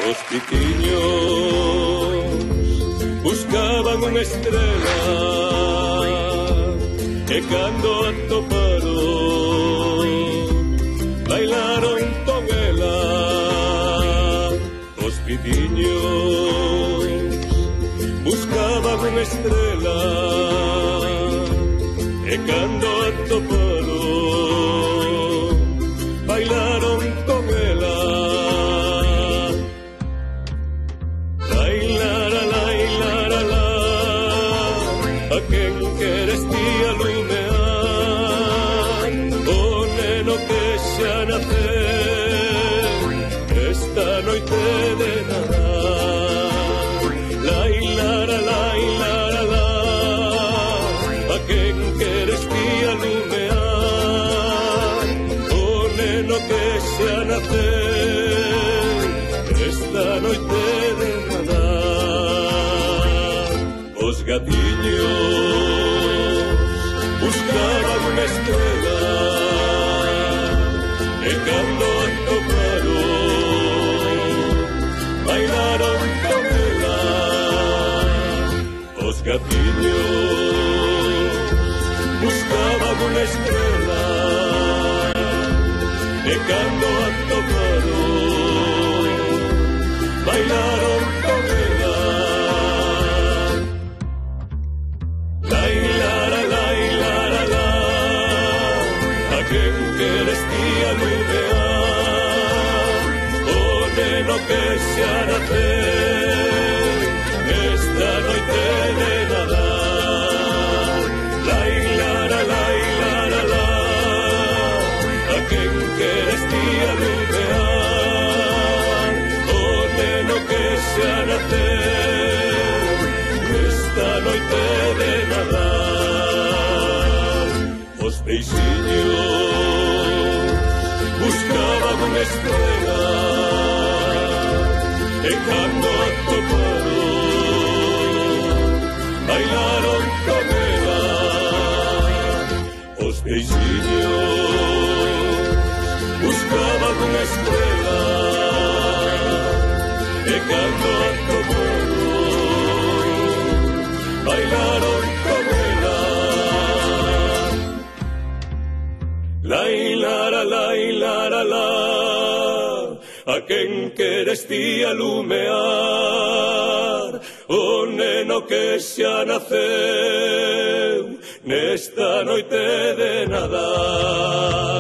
Os pitiños buscaban unha estrela e cando atoparon bailaron con ela. Os pitiños buscaban unha estrela e cando atoparon bailaron con ela. A quen queres ti alumear o neno que xa naceu esta noite de Nadal. Lai, lara, lai, lara, la. A quen queres ti alumear o neno que xa naceu esta noite de Nadal. Os gatiños buscaban unha estrela e cando atoparon bailaron con ela. Os gatiños buscaban unha estrela e cando atoparon bailaron con ela. Quen queres ti alumear o neno que xa naceu esta noite de Nadal. Lai, lara, lai, lara, la. A quen queres ti alumear o neno que xa naceu esta noite de Nadal. Os peixiños buscaban unha estrela e cando atoparon bailaron con ela. Os peixiños buscaban unha estrela e cando atoparon bailaron con ela. Lai, lara, lai, lara, la. A quen queres ti alumear o neno que xa naceu nesta noite de Nadal.